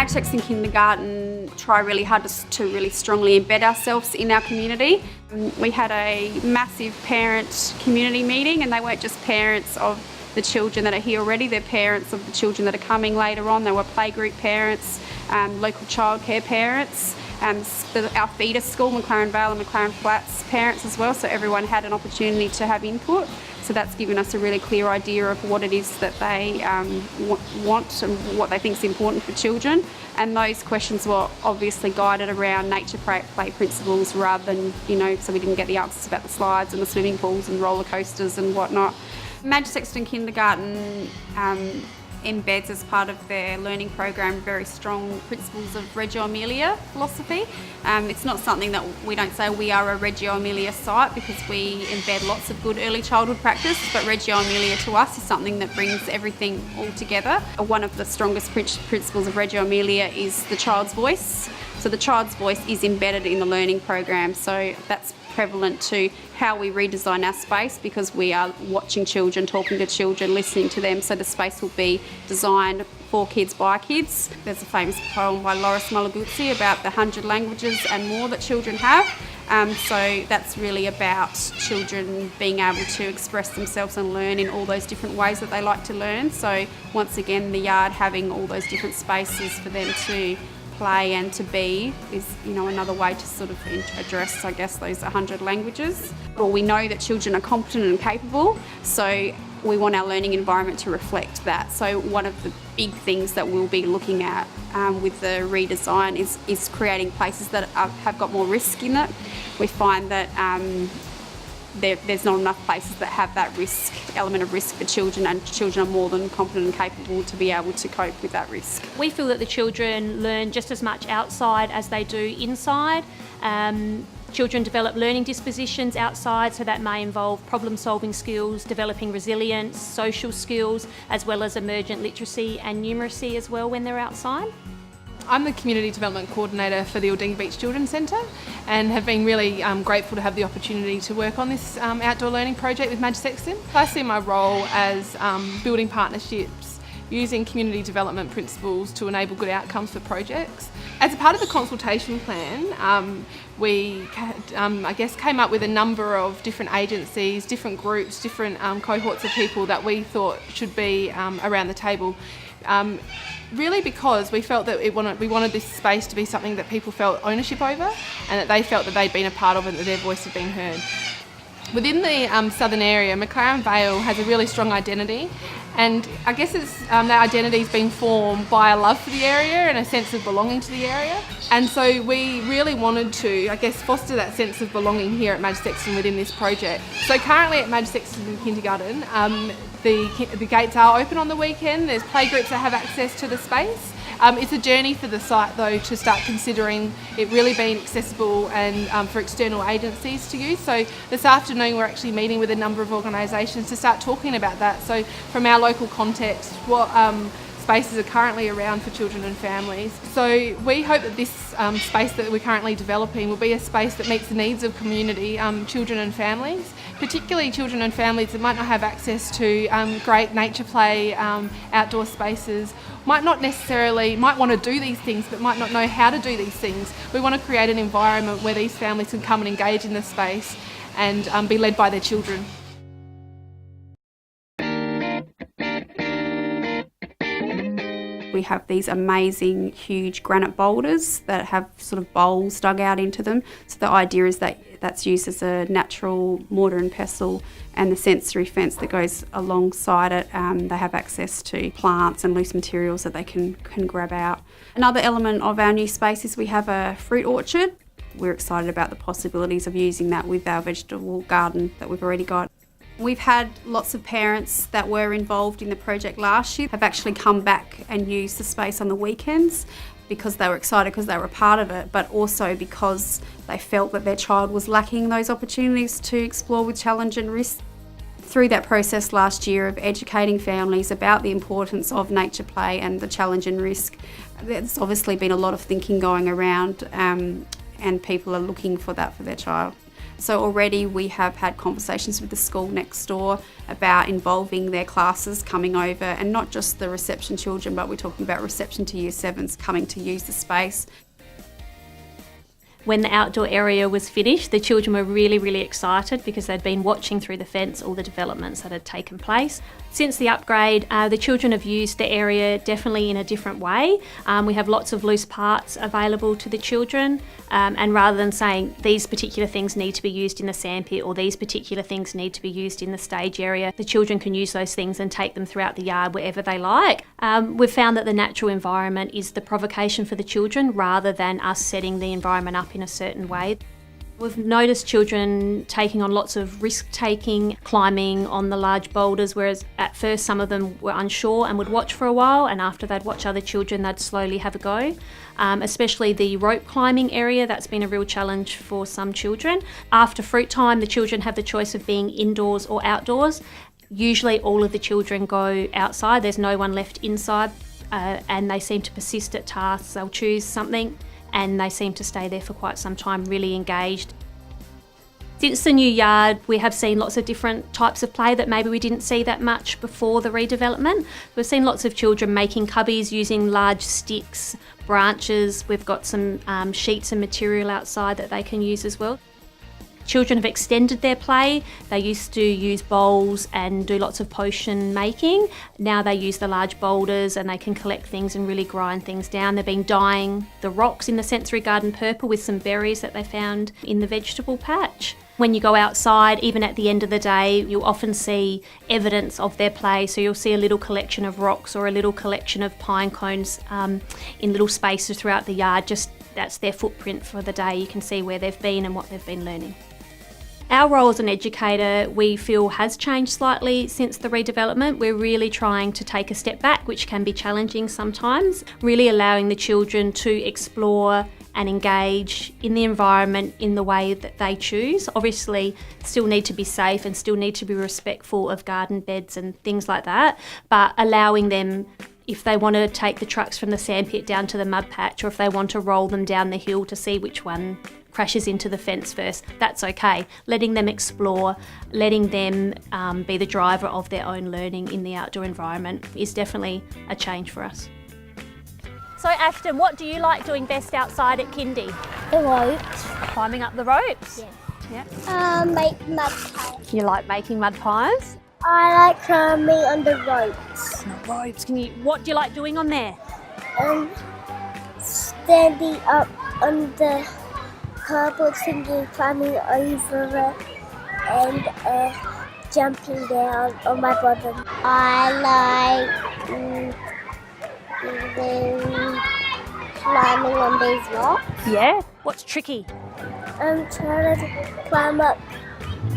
Madge Sexton Kindergarten try really hard to really strongly embed ourselves in our community. We had a massive parent community meeting, and they weren't just parents of the children that are here already, they're parents of the children that are coming later on. They were playgroup parents, local childcare parents, our feeder school, McLaren Vale and McLaren Flats parents as well, so everyone had an opportunity to have input. So that's given us a really clear idea of what it is that they want and what they think is important for children. And those questions were obviously guided around nature play principles rather than, so we didn't get the answers about the slides and the swimming pools and roller coasters and whatnot. Madge Sexton Kindergarten embeds as part of their learning program very strong principles of Reggio Emilia philosophy. It's not something that we don't say we are a Reggio Emilia site, because we embed lots of good early childhood practice, but Reggio Emilia to us is something that brings everything all together. One of the strongest principles of Reggio Emilia is the child's voice. So the child's voice is embedded in the learning program, so that's prevalent to how we redesign our space, because we are watching children, talking to children, listening to them, so the space will be designed for kids by kids. There's a famous poem by Loris Malaguzzi about the 100 languages and more that children have. So that's really about children being able to express themselves and learn in all those different ways that they like to learn. So once again, the yard having all those different spaces for them to play and to be is, another way to sort of address, I guess, those 100 languages. Well, we know that children are competent and capable, so we want our learning environment to reflect that. So one of the big things that we'll be looking at with the redesign is creating places that have got more risk in it. We find that there's not enough places that have that element of risk for children, and children are more than competent and capable to be able to cope with that risk. We feel that the children learn just as much outside as they do inside. Children develop learning dispositions outside, so that may involve problem-solving skills, developing resilience, social skills, as well as emergent literacy and numeracy as well when they're outside. I'm the Community Development Coordinator for the Aldinga Beach Children's Centre, and have been really grateful to have the opportunity to work on this outdoor learning project with Madge Sexton. I see my role as building partnerships, using community development principles to enable good outcomes for projects. As a part of the consultation plan, we came up with a number of different agencies, different groups, different cohorts of people that we thought should be around the table. Really because we felt that we wanted this space to be something that people felt ownership over, and that they felt that they'd been a part of it and that their voice had been heard. Within the southern area, McLaren Vale has a really strong identity, and I guess that identity's been formed by a love for the area and a sense of belonging to the area. And so we really wanted to, foster that sense of belonging here at Madge Sexton within this project. So currently at Madge Sexton Kindergarten, the gates are open on the weekend. There's playgroups that have access to the space. It's a journey for the site though to start considering it really being accessible and for external agencies to use. So this afternoon we're actually meeting with a number of organisations to start talking about that. So from our local context, what spaces are currently around for children and families. So we hope that this space that we're currently developing will be a space that meets the needs of community, children and families, particularly children and families that might not have access to great nature play, outdoor spaces, might want to do these things but might not know how to do these things. We want to create an environment where these families can come and engage in the space and be led by their children. We have these amazing huge granite boulders that have sort of bowls dug out into them. So the idea is that that's used as a natural mortar and pestle, and the sensory fence that goes alongside it, they have access to plants and loose materials that they can grab out. Another element of our new space is we have a fruit orchard. We're excited about the possibilities of using that with our vegetable garden that we've already got. We've had lots of parents that were involved in the project last year have actually come back and used the space on the weekends because they were excited because they were a part of it, but also because they felt that their child was lacking those opportunities to explore with challenge and risk. Through that process last year of educating families about the importance of nature play and the challenge and risk, there's obviously been a lot of thinking going around and people are looking for that for their child. So already we have had conversations with the school next door about involving their classes coming over, and not just the reception children, but we're talking about reception to Year 7s coming to use the space. When the outdoor area was finished, the children were really, really excited because they'd been watching through the fence all the developments that had taken place. Since the upgrade, the children have used the area definitely in a different way. We have lots of loose parts available to the children, and rather than saying these particular things need to be used in the sandpit or these particular things need to be used in the stage area, the children can use those things and take them throughout the yard wherever they like. We've found that the natural environment is the provocation for the children rather than us setting the environment up in a certain way. We've noticed children taking on lots of risk-taking, climbing on the large boulders, whereas at first some of them were unsure and would watch for a while, and after they'd watch other children, they'd slowly have a go. Especially the rope climbing area, that's been a real challenge for some children. After fruit time, the children have the choice of being indoors or outdoors. Usually all of the children go outside, there's no one left inside, and they seem to persist at tasks. They'll choose something and they seem to stay there for quite some time, really engaged. Since the new yard, we have seen lots of different types of play that maybe we didn't see that much before the redevelopment. We've seen lots of children making cubbies using large sticks, branches. We've got some sheets and material outside that they can use as well. Children have extended their play. They used to use bowls and do lots of potion making. Now they use the large boulders and they can collect things and really grind things down. They've been dyeing the rocks in the sensory garden purple with some berries that they found in the vegetable patch. When you go outside, even at the end of the day, you'll often see evidence of their play. So you'll see a little collection of rocks or a little collection of pine cones in little spaces throughout the yard. Just that's their footprint for the day. You can see where they've been and what they've been learning. Our role as an educator, we feel, has changed slightly since the redevelopment. We're really trying to take a step back, which can be challenging sometimes, really allowing the children to explore and engage in the environment in the way that they choose. Obviously, still need to be safe and still need to be respectful of garden beds and things like that, but allowing them, if they want to take the trucks from the sandpit down to the mud patch, or if they want to roll them down the hill to see which one crashes into the fence first, that's okay. Letting them explore, letting them be the driver of their own learning in the outdoor environment is definitely a change for us. So Ashton, what do you like doing best outside at kindy? The ropes. Climbing up the ropes? Yeah. Make mud pies. You like making mud pies? I like climbing on the ropes. The ropes. What do you like doing on there? Standing up on the cardboard thingy, climbing over it and jumping down on my bottom. I like climbing on these rocks. Yeah? What's tricky? I'm trying to climb up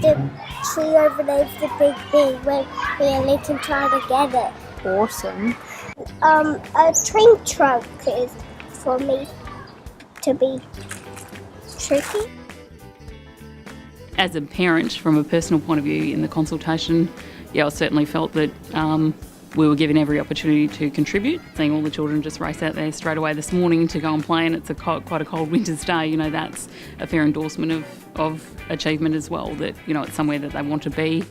the tree over there with the big thing when we can try to get it. Awesome. A tree trunk is for me to be tricky. As a parent, from a personal point of view in the consultation, I certainly felt that we were given every opportunity to contribute. Seeing all the children just race out there straight away this morning to go and play, and it's quite a cold winter's day, that's a fair endorsement of achievement as well, that, it's somewhere that they want to be.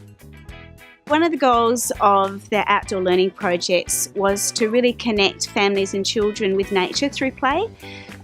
One of the goals of the outdoor learning projects was to really connect families and children with nature through play,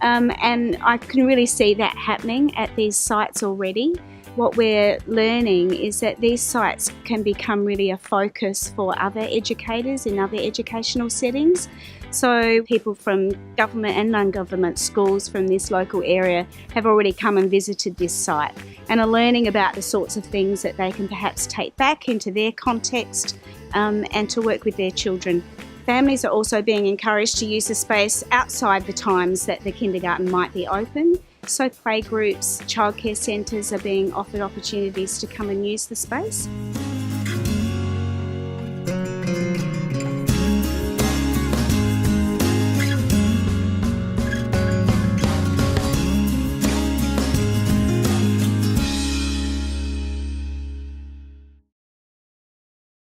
and I can really see that happening at these sites already. What we're learning is that these sites can become really a focus for other educators in other educational settings. So people from government and non-government schools from this local area have already come and visited this site and are learning about the sorts of things that they can perhaps take back into their context and to work with their children. Families are also being encouraged to use the space outside the times that the kindergarten might be open. So playgroups, childcare centres are being offered opportunities to come and use the space.